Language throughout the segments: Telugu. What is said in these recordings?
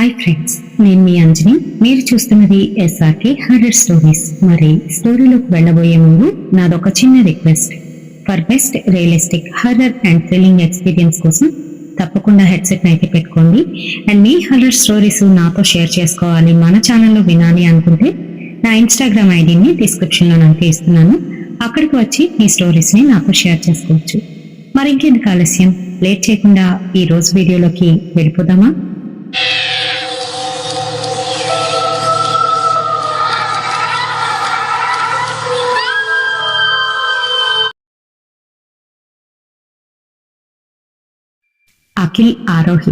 హాయ్ ఫ్రెండ్స్, నేను మీ అంజని. మీరు చూస్తున్నది ఎస్ఆర్కే హర్రర్ స్టోరీస్. మరి స్టోరీలోకి వెళ్ళబోయే ముందు నాదొక చిన్న request. For best realistic horror and thrilling experience కోసం తప్పకుండా హెడ్సెట్ అయితే పెట్టుకోండి. అండ్ మీ హర్రర్ స్టోరీస్ నాతో షేర్ చేసుకోవాలి, మన ఛానల్లో వినాలి అనుకుంటే నా ఇన్స్టాగ్రామ్ ఐడిని డిస్క్రిప్షన్లో నాకు ఇస్తున్నాను. అక్కడికి వచ్చి మీ స్టోరీస్ని నాతో షేర్ చేసుకోవచ్చు. మరి ఇంకెందుకు ఆలస్యం, లేట్ చేయకుండా ఈ రోజు వీడియోలోకి వెళ్ళిపోదామా? అఖిల్, ఆరోహి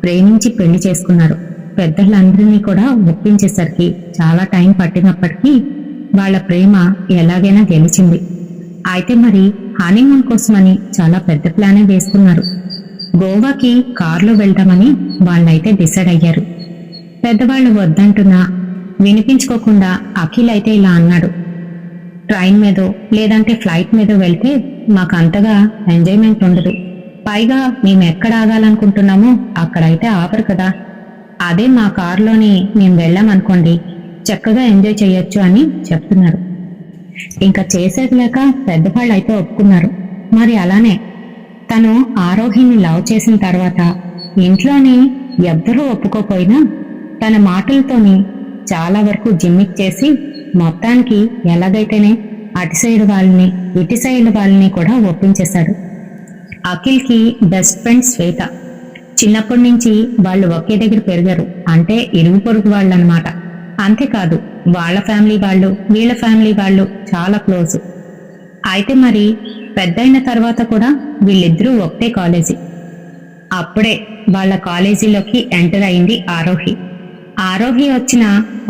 ప్రేమించి పెళ్లి చేసుకున్నారు. పెద్దలందరినీ కూడా ఒప్పించేసరికి చాలా టైం పట్టినప్పటికీ వాళ్ళ ప్రేమ ఎలాగైనా గెలిచింది. అయితే మరి హనీమూన్ కోసమని చాలా పెద్ద ప్లానే వేసుకున్నారు. గోవాకి కారులో వెళ్దామని వాళ్ళైతే డిసైడ్ అయ్యారు. పెద్దవాళ్ళు వద్దంటున్నా వినిపించుకోకుండా అఖిల్ అయితే ఇలా అన్నాడు, ట్రైన్ మీదో లేదంటే ఫ్లైట్ మీదో వెళ్తే మాకు అంతగా ఎంజాయ్మెంట్ ఉండదు. పైగా మేము ఎక్కడ ఆగాలనుకుంటున్నామో అక్కడైతే ఆపరు కదా. అదే మా కారులోని మేము వెళ్ళామనుకోండి, చక్కగా ఎంజాయ్ చేయొచ్చు అని చెప్తున్నారు. ఇంకా చేసేది లేక పెద్దవాళ్ళు అయితే ఒప్పుకున్నారు. మరి అలానే తను ఆరోహిని లవ్ చేసిన తర్వాత ఇంట్లోని ఎవ్వరూ ఒప్పుకోపోయినా తన మాటలతోని చాలా వరకు జిమ్మిక్ చేసి మొత్తానికి ఎలాగైతేనే అటు సైడ్ వాళ్ళని ఇటు సైడ్ వాళ్ళని కూడా ఒప్పించేశాడు. అఖిల్కి బెస్ట్ ఫ్రెండ్ శ్వేత. చిన్నప్పటి నుంచి వాళ్ళు ఒకే దగ్గర పెరిగారు, అంటే ఇరుగు పొరుగు వాళ్ళు అనమాట. అంతేకాదు వాళ్ళ ఫ్యామిలీ వాళ్ళు వీళ్ళ ఫ్యామిలీ వాళ్ళు చాలా క్లోజ్. అయితే మరి పెద్దయిన తర్వాత కూడా వీళ్ళిద్దరూ ఒకటే కాలేజీ. అప్పుడే వాళ్ళ కాలేజీలోకి ఎంటర్ అయింది ఆరోహి. ఆరోహి వచ్చిన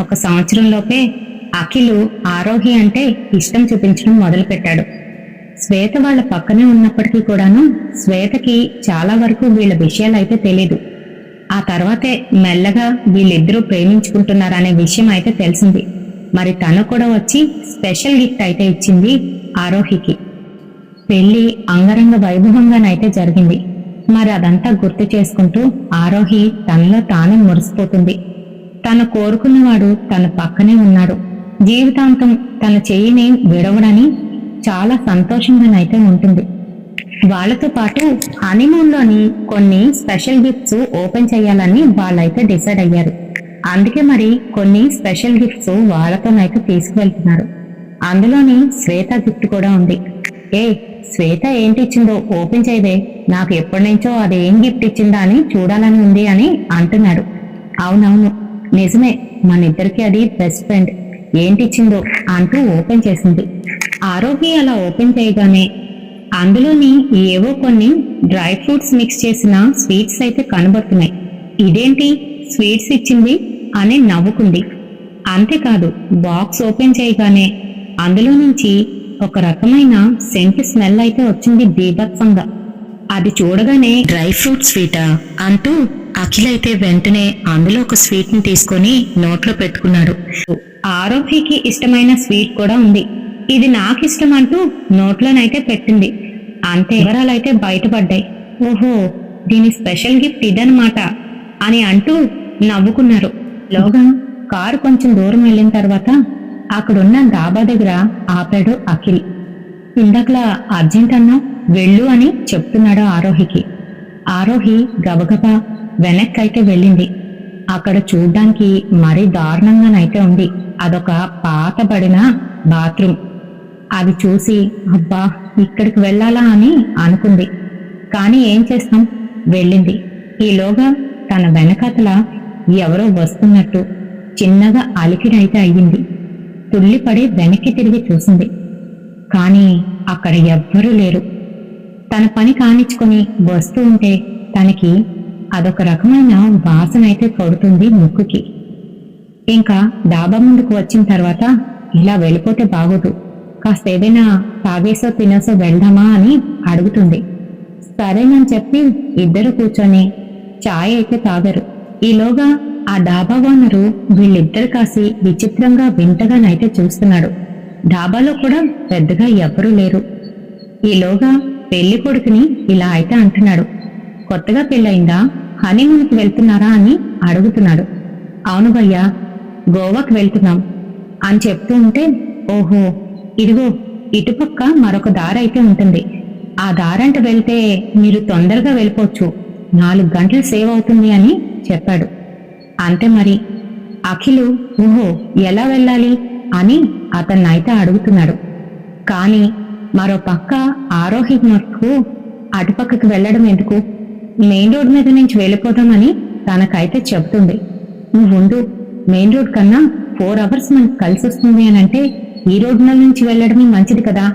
ఒక సంవత్సరంలోపే అఖిల్ ఆరోహి అంటే ఇష్టం చూపించడం మొదలుపెట్టాడు. శ్వేత వాళ్ళ పక్కనే ఉన్నప్పటికీ కూడాను శ్వేతకి చాలా వరకు వీళ్ళ విషయాలు అయితే తెలీదు. ఆ తర్వాతే మెల్లగా వీళ్ళిద్దరూ ప్రేమించుకుంటున్నారనే విషయం అయితే తెలిసింది. మరి తను కూడా వచ్చి స్పెషల్ గిఫ్ట్ అయితే ఇచ్చింది ఆరోహికి. పెళ్లి అంగరంగ వైభవంగానైతే జరిగింది. మరి అదంతా గుర్తు చేసుకుంటూ ఆరోహి తనలో తానే మురిసిపోతుంది. తను కోరుకున్నవాడు తన పక్కనే ఉన్నాడు, జీవితాంతం తన చెయ్యిని విడవడని చాలా సంతోషంగానైతే ఉంటుంది. వాళ్లతో పాటు హనీమూన్లోని కొన్ని స్పెషల్ గిఫ్ట్స్ ఓపెన్ చేయాలని వాళ్ళైతే డిసైడ్ అయ్యారు. అందుకే మరి కొన్ని స్పెషల్ గిఫ్ట్స్ వాళ్ళతోనైతే తీసుకువెళ్తున్నారు. అందులోని శ్వేత గిఫ్ట్ కూడా ఉంది. శ్వేత ఏంటి ఇచ్చిందో ఓపెన్ చేయవే, నాకు ఎప్పటి నుంచో అది ఏం గిఫ్ట్ ఇచ్చిందా అని చూడాలని ఉంది అని అంటున్నాడు. అవునవును నిజమే, మన ఇద్దరికి అది బెస్ట్ ఫ్రెండ్, ఏంటిచ్చిందో అంటూ ఓపెన్ చేసింది. ఆరోగ్య అలా ఓపెన్ చేయగానే అందులోని ఏవో కొన్ని డ్రై ఫ్రూట్స్ మిక్స్ చేసిన స్వీట్స్ అయితే కనబడుతున్నాయి. ఇదేంటి స్వీట్స్ ఇచ్చింది అని నవ్వుకుంది. అంతేకాదు బాక్స్ ఓపెన్ చేయగానే అందులో నుంచి ఒక రకమైన సెంట్ స్మెల్ అయితే వచ్చింది బీభత్సంగా. అది చూడగానే డ్రై ఫ్రూట్ స్వీటా అంటూ అఖిల్ అయితే వెంటనే అందులో ఒక స్వీట్ ని తీసుకొని నోట్లో పెట్టుకున్నాడు. ఆరోగ్యకి ఇష్టమైన స్వీట్ కూడా ఉంది, ఇది నాకు ఇష్టం అంటూ నోట్లోనైతే పెట్టింది. అంతే వివరాలైతే బయటపడ్డాయి. ఓహో, దీని స్పెషల్ గిఫ్ట్ ఇదనమాట అని అంటూ నవ్వుకున్నారు. లోగా కారు కొంచెం దూరం వెళ్ళిన తర్వాత అక్కడున్న డాబా దగ్గర ఆపాడు అఖిల్. ఇందాకలా అర్జెంట్ అన్నా వెళ్ళు అని చెప్తున్నాడు ఆరోహికి. ఆరోహి గబగబా వెనక్కైతే వెళ్ళింది. అక్కడ చూడ్డానికి మరీ దారుణంగానైతే ఉంది. అదొక పాతబడిన బాత్రూమ్. అది చూసి అబ్బా ఇక్కడికి వెళ్ళాలా అని అనుకుంది. కానీ ఏం చేస్తాం, వెళ్ళింది. ఈలోగా తన వెనకాతల ఎవరో వస్తున్నట్టు చిన్నగా అలికిడైతే అయ్యింది. తుల్లిపడి వెనక్కి తిరిగి చూసింది. కానీ అక్కడ ఎవ్వరూ లేరు. తన పని కానిచ్చుకొని వస్తూ ఉంటే తనకి అదొక రకమైన వాసన అయితే కొడుతుంది ముక్కుకి. ఇంకా డాబా ముందుకు వచ్చిన తర్వాత ఇలా వెళ్ళిపోతే బాగోదు, కాస్త ఏదైనా తాగేసో తినేసో వెళ్దామా అని అడుగుతుంది. సరేనని చెప్పి ఇద్దరు కూర్చొని ఛాయ్ అయితే తాగరు. ఈలోగా ఆ డాబా ఓనరు వీళ్ళిద్దరు కాసి విచిత్రంగా వింతగానైతే చూస్తున్నాడు. డాబాలో కూడా పెద్దగా ఎవ్వరూ లేరు. ఈలోగా పెళ్లి కొడుకుని ఇలా అయితే అంటున్నాడు, కొత్తగా పెళ్ళయిందా హనీమూన్కి వెళ్తున్నారా అని అడుగుతున్నాడు. అవును భయ్యా, గోవాకి వెళ్తున్నాం అని చెప్తూ ఉంటే, ఓహో ఇదిగో ఇటుపక్క మరొక దారైతే ఉంటుంది, ఆ దారంట వెళ్తే మీరు తొందరగా వెళ్ళిపోవచ్చు, 4 గంటలు సేవ్ అవుతుంది అని చెప్పాడు. అంతే మరి. అఖిలు ఓహో ఎలా వెళ్ళాలి అని అతన్నైతే అడుగుతున్నాడు. కాని మరో పక్క ఆరోహి మటుకు అటుపక్కకి వెళ్లడం ఎందుకు, మెయిన్ రోడ్ మీద నుంచి వెళ్ళిపోదామని తనకైతే చెబుతుంది. నువ్వుండు, మెయిన్ రోడ్ కన్నా 4 అవర్స్ మనకు కలిసి వస్తుంది అనంటే ఈ రోడ్ల నుంచి వెళ్లడమే మంచిది కదా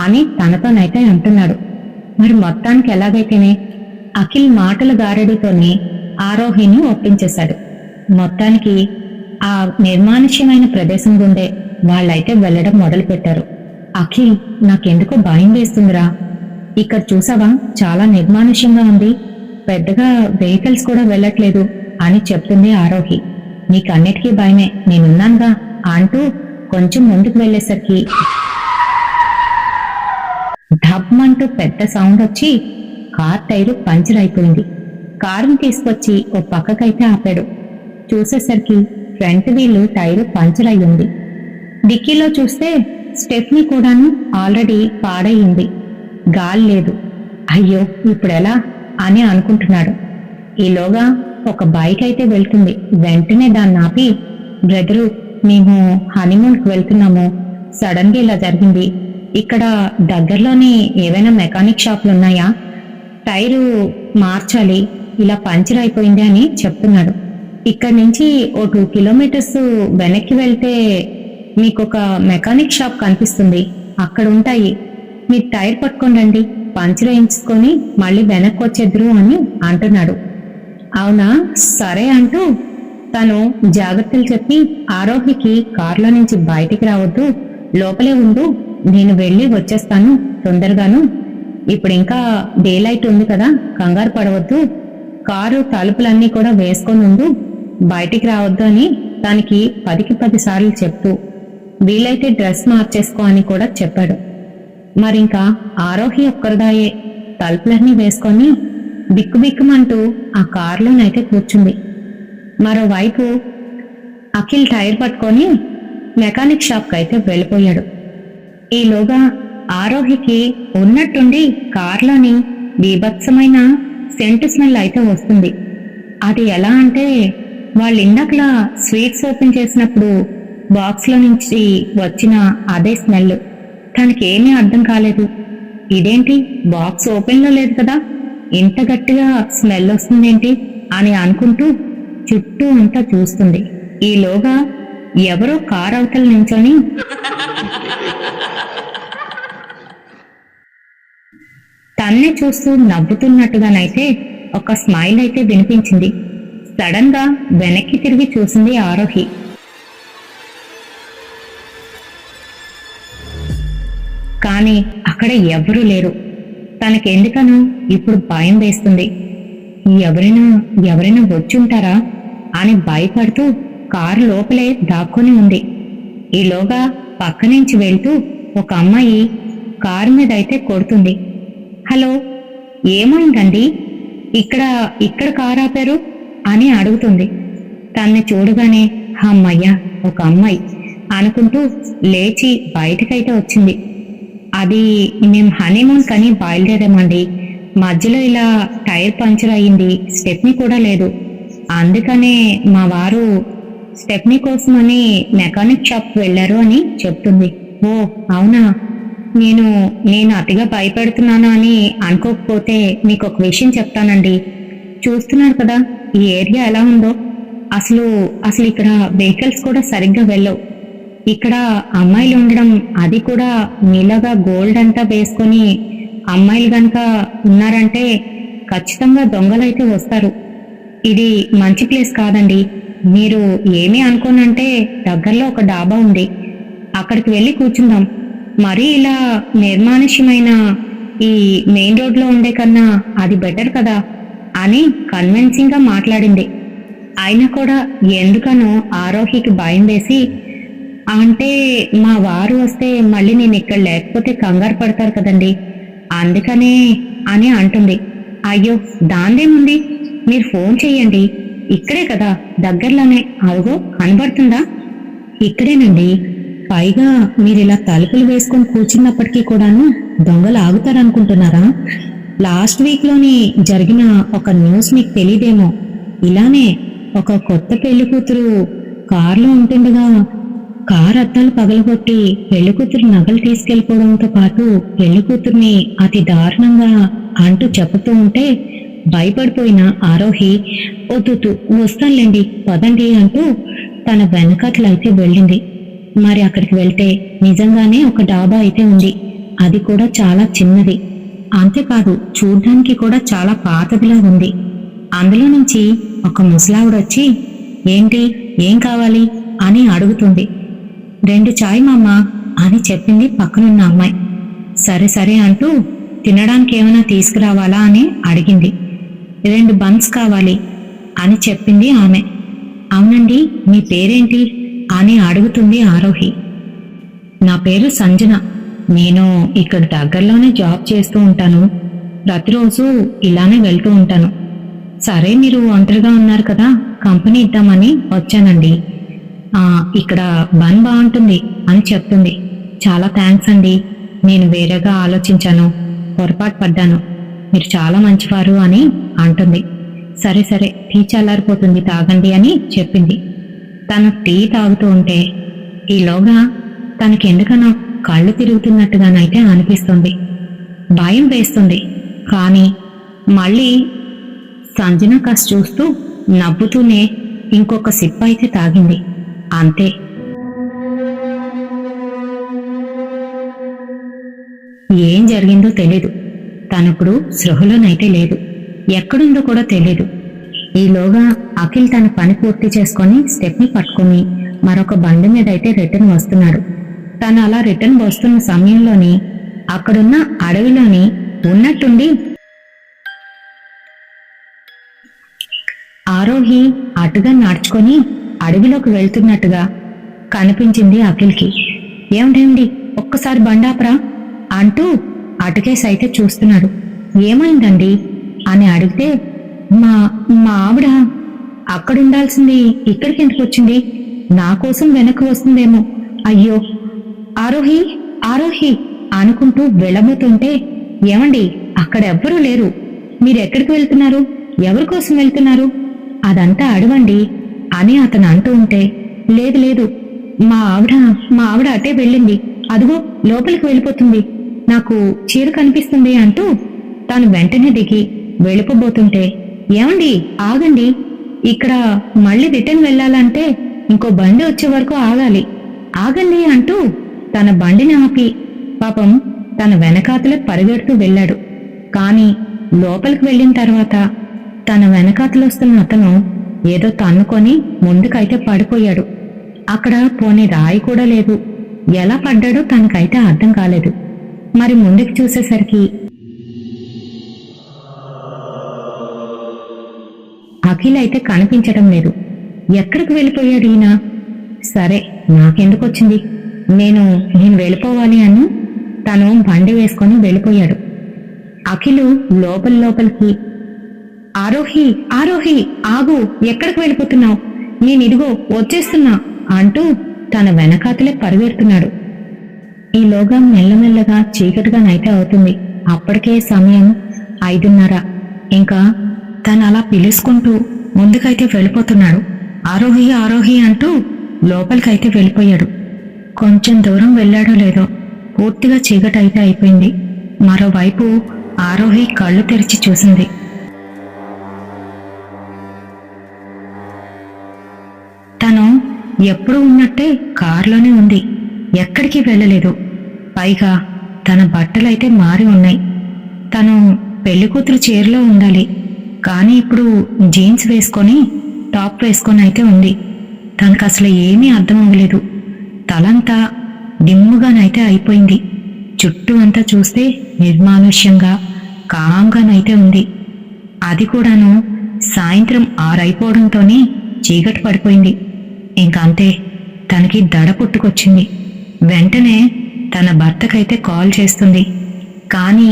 అని తనతోనైతే అంటున్నాడు. మరి మొత్తానికి ఎలాగైతేనే అఖిల్ మాటల గారడితోనే ఆరోహిని ఒప్పించేశాడు. మొత్తానికి ఆ నిర్మానుష్యమైన ప్రదేశం గుండే వాళ్ళైతే వెళ్లడం మొదలుపెట్టారు. అఖిల్, నాకెందుకో భయం వేస్తుందిరా, ఇక్కడ చూసావా చాలా నిర్మానుష్యంగా ఉంది, పెద్దగా వెహికల్స్ కూడా వెళ్ళట్లేదు అని చెప్తుంది ఆరోహి. నీకన్నిటికీ భయమే, నేనున్నానుగా అంటూ కొంచెం ముందుకు వెళ్లేసరికి ఢబ్మంటూ పెద్ద సౌండ్ వచ్చి కార్ టైరు పంచర్ అయిపోయింది. కారుని తీసుకొచ్చి ఓ పక్కకైతే ఆపాడు. చూసేసరికి ఫ్రంట్ వీలు టైరు పంచర్ అయ్యింది. డిక్కీలో చూస్తే స్టెప్ని కూడాను ఆల్రెడీ పాడయింది, గాలి లేదు. అయ్యో ఇప్పుడెలా అని అనుకుంటున్నాడు. ఈలోగా ఒక బైక్ అయితే వెళ్తుంది. వెంటనే దాన్ని ఆపి, బ్రదరు మేము హనీమూన్కి వెళ్తున్నాము, సడన్ గా ఇలా జరిగింది, ఇక్కడ దగ్గరలోని ఏవైనా మెకానిక్ షాపులు ఉన్నాయా, టైరు మార్చాలి, ఇలా పంచర్ అయిపోయింది అని చెప్తున్నాడు. ఇక్కడి నుంచి ఓ 2 కిలోమీటర్స్ వెనక్కి వెళ్తే మీకు ఒక మెకానిక్ షాప్ కనిపిస్తుంది, అక్కడ ఉంటాయి, మీరు టైర్ పట్టుకొని రండి, పంచర్ వేయించుకొని మళ్ళీ వెనక్కి వచ్చేద్దరు అని అంటున్నాడు. అవునా సరే అంటూ తను జాగ్రత్తలు చెప్పి ఆరోహికి కారులో నుంచి బయటికి రావద్దు, లోపలే ఉండు, నేను వెళ్ళి వచ్చేస్తాను తొందరగాను, ఇప్పుడు ఇంకా డే లైట్ ఉంది కదా, కంగారు పడవద్దు, కారు తలుపులన్నీ కూడా వేసుకొని ఉండు, బయటికి రావద్దు అని తనకి 10కి 10 సార్లు చెప్తూ వీలైతే డ్రెస్ మార్చేసుకో అని కూడా చెప్పాడు. మరింకా ఆరోహి ఒక్కరిదాయే తలుపులన్నీ వేసుకొని బిక్కుబిక్కుమంటూ ఆ కారులోనైతే కూర్చుంది. మరోవైపు అఖిల్ టైర్ పట్టుకొని మెకానిక్ షాప్కి అయితే వెళ్ళిపోయాడు. ఈలోగా ఆరోహికి ఉన్నట్టుండి కారులోని బీభత్సమైన సెంటు స్మెల్ అయితే వస్తుంది. అది ఎలా అంటే వాళ్ళు ఇందాకలా స్వీట్స్ ఓపెన్ చేసినప్పుడు బాక్స్లో నుంచి వచ్చిన అదే స్మెల్. తనకేమీ అర్థం కాలేదు. ఇదేంటి బాక్స్ ఓపెన్లో లేదు కదా, ఇంత గట్టిగా స్మెల్ వస్తుందేంటి అని అనుకుంటూ చుట్టూ అంతా చూస్తుంది. ఈలోగా ఎవరో కారు అవతల నించొని తన్నే చూస్తూ నవ్వుతున్నట్టుగానైతే ఒక స్మైల్ అయితే వినిపించింది. సడన్ గా వెనక్కి తిరిగి చూసింది ఆరోహి. కానీ అక్కడ ఎవరూ లేరు. తనకెందుకనో ఇప్పుడు భయం వేస్తుంది. ఎవరైనా వచ్చుంటారా అని భయపడుతూ కారు లోపలే దాక్కుని ఉంది. ఈలోగా పక్క నుంచి వెళ్తూ ఒక అమ్మాయి కారు మీద అయితే కొడుతుంది. హలో, ఏమైందండి, ఇక్కడ కారు ఆపారు అని అడుగుతుంది. తన్ని చూడగానే అమ్మయ్యా ఒక అమ్మాయి అనుకుంటూ లేచి బయటకైతే వచ్చింది. అది మేము హనీమూన్ కని బయలుదేరామండి, మధ్యలో ఇలా టైర్ పంచర్ అయ్యింది, స్టెప్నీ కూడా లేదు, అందుకనే మా వారు స్టెప్నీ కోసమని మెకానిక్ షాప్కి వెళ్లారు అని చెప్తుంది. ఓ అవునా, నేను అతిగా భయపెడుతున్నాను అని అనుకోకపోతే మీకు ఒక విషయం చెప్తానండి. చూస్తున్నారు కదా ఈ ఏరియా ఎలా ఉందో, అసలు ఇక్కడ వెహికల్స్ కూడా సరిగ్గా వెళ్ళవు. ఇక్కడ అమ్మాయిలు ఉండడం, అది కూడా మీలాగా గోల్డ్ అంతా వేసుకొని అమ్మాయిలు గనక ఉన్నారంటే ఖచ్చితంగా దొంగలైతే వస్తారు. ఇది మంచి ప్లేస్ కాదండి, మీరు ఏమీ అనుకోనంటే దగ్గరలో ఒక డాబా ఉంది, అక్కడికి వెళ్ళి కూర్చుందాం, మరీ ఇలా నిర్మానుష్యమైన ఈ మెయిన్ రోడ్లో ఉండే కన్నా అది బెటర్ కదా అని కన్విన్సింగ్ గా మాట్లాడింది. అయినా కూడా ఎందుకనో ఆరోహికి భయం వేసి, అంటే మా వారు వస్తే మళ్ళీ నేను ఇక్కడ లేకపోతే కంగారు పడతారు కదండి, అందుకనే అని అంటుంది. అయ్యో దాందేముంది, మీరు ఫోన్ చెయ్యండి. ఇక్కడే కదా, దగ్గరలోనే. అదిగో కనబడుతుందా? ఇక్కడేనండి. పైగా మీరిలా తలుపులు వేసుకొని కూర్చున్నప్పటికీ కూడాను దొంగలు ఆగుతారనుకుంటున్నారా? లాస్ట్ వీక్లోని జరిగిన ఒక న్యూస్ మీకు తెలీదేమో. ఇలానే ఒక కొత్త పెళ్లి కూతురు కారులో ఉంటుండగా కారు అద్దాలు పగలగొట్టి పెళ్లి కూతురు నగలు తీసుకెళ్లిపోవడంతో పాటు పెళ్లి కూతుర్ని అతి దారుణంగా అంటూ చెబుతూ ఉంటే భయపడిపోయిన ఆరోహి వద్దు వస్తానులేండి పదండి అంటూ తన వెనకట్లయితే వెళ్ళింది. మరి అక్కడికి వెళ్తే నిజంగానే ఒక డాబా అయితే ఉంది. అది కూడా చాలా చిన్నది. అంతేకాదు చూడ్డానికి కూడా చాలా పాతదిలా ఉంది. అందులో నుంచి ఒక ముసలావిడొచ్చి ఏంటి, ఏం కావాలి అని అడుగుతుంది. 2 చాయ్ మామ అని చెప్పింది పక్కనున్న అమ్మాయి. సరే సరే అంటూ తినడానికి ఏమైనా తీసుకురావాలా అని అడిగింది. 2 బన్స్ కావాలి అని చెప్పింది ఆమె. అవునండి, మీ పేరేంటి అని అడుగుతుంది ఆరోహి. నా పేరు సంజన. నేను ఇక్కడ దగ్గరలోనే జాబ్ చేస్తూ ఉంటాను. ప్రతిరోజు ఇలానే వెళ్తూ ఉంటాను. సరే, మీరు ఒంటరిగా ఉన్నారు కదా, కంపెనీ ఇద్దామని వచ్చానండి. ఇక్కడ బన్ బాగుంటుంది అని చెప్తుంది. చాలా థ్యాంక్స్ అండి, నేను వేరేగా ఆలోచించాను, పొరపాటు పడ్డాను. మీరు చాలా మంచివారు అని అంటుంది. సరే సరే, టీ చల్లారిపోతుంది, తాగండి అని చెప్పింది. తను టీ తాగుతూ ఉంటే ఈలోగా తనకెందుకనో కళ్ళు తిరుగుతున్నట్టుగానైతే అనిపిస్తుంది. భయం వేస్తుంది. కానీ మళ్ళీ సంజన కాస్త చూస్తూ నవ్వుతూనే ఇంకొక సిప్ అయితే తాగింది. అంతే. ఏం జరిగిందో తెలీదు. తనప్పుడు సృహలోనైతే లేదు. ఎక్కడుందో కూడా తెలీదు. ఈలోగా అఖిల్ తన పని పూర్తి చేసుకొని స్టెప్ని పట్టుకుని మరొక బండి మీద అయితే రిటర్న్ వస్తున్నాడు. తను అలా రిటర్న్ వస్తున్న సమయంలోని అక్కడున్న అడవిలోని ఉన్నట్టుండి ఆరోహి అటుగా నడుచుకొని అడవిలోకి వెళ్తున్నట్టుగా కనిపించింది అఖిల్కి. ఏమిటేమిటి, ఒక్కసారి బండాపరా అంటూ అటుకేసి అయితే చూస్తున్నాడు. ఏమైందండి అని అడిగితే మా ఆవిడ అక్కడుండాల్సింది ఇక్కడికి ఎందుకు వచ్చింది? నా కోసం వెనక్కి వస్తుందేమో. అయ్యో, ఆరోహి ఆరోహి అనుకుంటూ వెళ్ళబోతుంటే ఏమండి, అక్కడ ఎవ్వరూ లేరు. మీరెక్కడికి వెళ్తున్నారు? ఎవరి కోసం వెళ్తున్నారు? అదంతా అడవండి అని అతను అంటూ ఉంటే లేదు లేదు, మా ఆవిడ అటే వెళ్ళింది. అదిగో లోపలికి వెళ్ళిపోతుంది. నాకు చీర కనిపిస్తుంది అంటూ తాను వెంటనే దిగి వెళ్ళిపోబోతుంటే ఏమండి ఆగండి, ఇక్కడ మళ్ళీ రిటర్న్ వెళ్ళాలంటే ఇంకో బండి వచ్చే వరకు ఆగాలి, ఆగండి అంటూ తన బండిని ఆపి పాపం తన వెనకాతలే పరిగెడుతూ వెళ్ళాడు. కాని లోపలికి వెళ్ళిన తర్వాత తన వెనకాతలొస్తున్న అతను ఏదో తన్నుకొని ముందుకైతే పడిపోయాడు. అక్కడ పోనీ రాయి కూడా లేదు. ఎలా పడ్డాడో తనకైతే అర్థం కాలేదు. మరి ముందుకు చూసేసరికి అఖిల్ అయితే కనిపించడం లేదు. ఎక్కడికి వెళ్ళిపోయాడు ఈయన? సరే, నాకెందుకొచ్చింది, నేను వెళ్ళిపోవాలి అని తను బండి వేసుకొని వెళ్ళిపోయాడు. అఖిలు లోపలికి ఆరోహి ఆరోహి ఆగు, ఎక్కడికి వెళ్ళిపోతున్నావు? నేనిదిగో వచ్చేస్తున్నా అంటూ తన వెనకాతలే పరిగెడుతున్నాడు. ఈలోగా మెల్లమెల్లగా చీకటిగానైతే అవుతుంది. అప్పటికే సమయం 5:30. ఇంకా తను అలా పిలుచుకుంటూ ముందుకైతే వెళ్ళిపోతున్నాడు. ఆరోహి ఆరోహి అంటూ లోపలికైతే వెళ్ళిపోయాడు. కొంచెం దూరం వెళ్ళాడో లేదో పూర్తిగా చీకటైతే అయిపోయింది. మరోవైపు ఆరోహి కళ్ళు తెరిచి చూసింది. తను ఎప్పుడూ ఉన్నట్టే కారులోనే ఉంది. ఎక్కడికి వెళ్ళలేదు. పైగా తన బట్టలైతే మారి ఉన్నాయి. తను పెళ్లికూతురు చీరలో ఉండాలి, కానీ ఇప్పుడు జీన్స్ వేసుకొని టాప్ వేసుకొని అయితే ఉంది. తనకు అసలు ఏమీ అర్థం అవ్వలేదు. తలంతా డిమ్ముగానైతే అయిపోయింది. చుట్టూ అంతా చూస్తే నిర్మానుష్యంగా కాంగానైతే ఉంది. అది కూడాను సాయంత్రం 6 అయిపోవడంతోనే చీకటి పడిపోయింది. ఇంకంతే, తనకి దడ పుట్టుకొచ్చింది. వెంటనే తన భర్తకైతే కాల్ చేస్తుంది. కానీ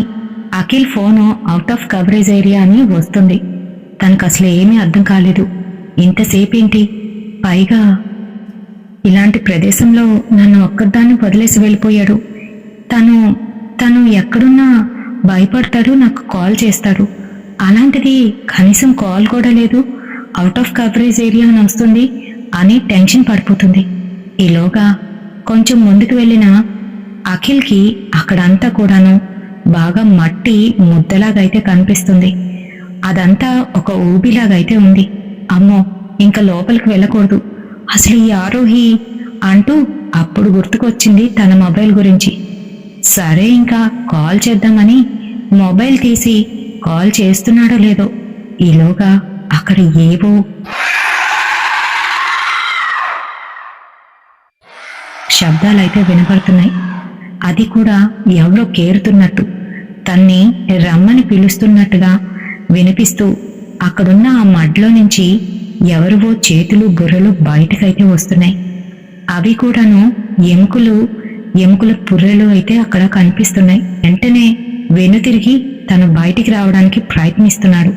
Akhil phone out of coverage area అని వస్తుంది. తనకు అసలు ఏమీ అర్థం కాలేదు. ఇంతసేపేంటి, పైగా ఇలాంటి ప్రదేశంలో నన్ను ఒక్కదాన్ని వదిలేసి వెళ్ళిపోయాడు. తను తను ఎక్కడున్నా భయపడతాడు, నాకు కాల్ చేస్తాడు. అలాంటిది కనీసం కాల్ కూడా లేదు, అవుట్ ఆఫ్ కవరేజ్ ఏరియా అని వస్తుంది అని టెన్షన్ పడిపోతుంది. ఈలోగా కొంచెం ముందుకు వెళ్ళిన అఖిల్కి అక్కడంతా కూడాను బాగా మట్టి ముద్దలాగైతే కనిపిస్తుంది. అదంతా ఒక ఊబిలాగైతే ఉంది. అమ్మో, ఇంకా లోపలికి వెళ్ళకూడదు, అసలు ఈ ఆరోహి అంటూ అప్పుడు గుర్తుకొచ్చింది తన మొబైల్ గురించి. సరే, ఇంకా కాల్ చేద్దామని మొబైల్ తీసి కాల్ చేస్తున్నాడో లేదో, ఈలోగా అక్కడ ఏవో శబ్దాలైతే వినపడుతున్నాయి. అది కూడా ఎవరో కేరుతున్నట్టు, తన్ని రమ్మని పిలుస్తున్నట్టుగా వినిపిస్తూ అక్కడున్న ఆ మడ్లో నుంచి ఎవరివో చేతులు బుర్రలు బయటకైతే వస్తున్నాయి. అవి కూడాను ఎముకల పుర్రెలు అయితే అక్కడ కనిపిస్తున్నాయి. వెంటనే వెనుతిరిగి తను బయటికి రావడానికి ప్రయత్నిస్తున్నాడు.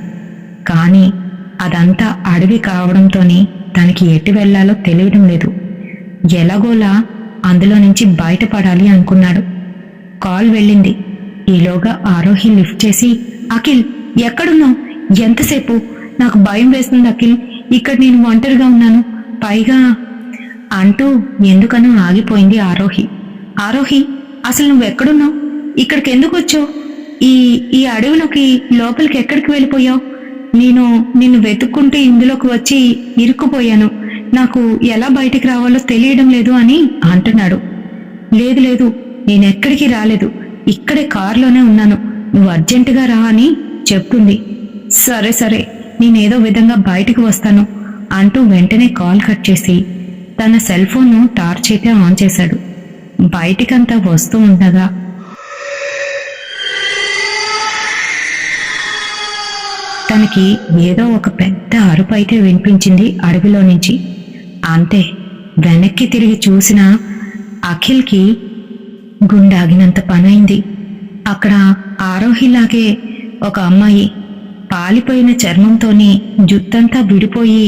కానీ అదంతా అడవి కావడంతోని తనకి ఎటు వెళ్లాలో తెలియడం లేదు. ఎలాగోలా అందులో నుంచి బయటపడాలి అనుకున్నాడు. కాల్ వెళ్ళింది. ఈలోగా ఆరోహి లిఫ్ట్ చేసి, అఖిల్ ఎక్కడున్నావు? ఎంతసేపు? నాకు భయం వేస్తుంది అఖిల్, ఇక్కడ నేను ఒంటరిగా ఉన్నాను, పైగా అంటూ ఎందుకనో ఆగిపోయింది ఆరోహి. ఆరోహి, అసలు నువ్వెక్కడున్నావు? ఇక్కడికి ఎందుకు వచ్చావు? ఈ అడవిలోకి లోపలికి ఎక్కడికి వెళ్ళిపోయావు? నిన్ను వెతుక్కుంటూ ఇందులోకి వచ్చి ఇరుక్కుపోయాను, నాకు ఎలా బయటికి రావాలో తెలియడం లేదు అని అంటున్నాడు. లేదు లేదు, నేనెక్కడికి రాలేదు, ఇక్కడే కారులోనే ఉన్నాను, నువ్వు అర్జెంటుగా రా అని చెప్తుంది. సరే సరే, నేనేదో విధంగా బయటికి వస్తాను అంటూ వెంటనే కాల్ కట్ చేసి తన సెల్ ఫోన్ను టార్చ్ అయితే ఆన్ చేశాడు. బయటికంతా వస్తూ ఉండగా తనకి ఏదో ఒక పెద్ద అరుపు అయితే వినిపించింది అడవిలో నుంచి. అంతే, వెనక్కి తిరిగి చూసిన అఖిల్కి గుండాగినంత పనైంది. అక్కడ ఆరోహిలాగే ఒక అమ్మాయి పాలిపోయిన చర్మంతోని జుత్తంతా విడిపోయి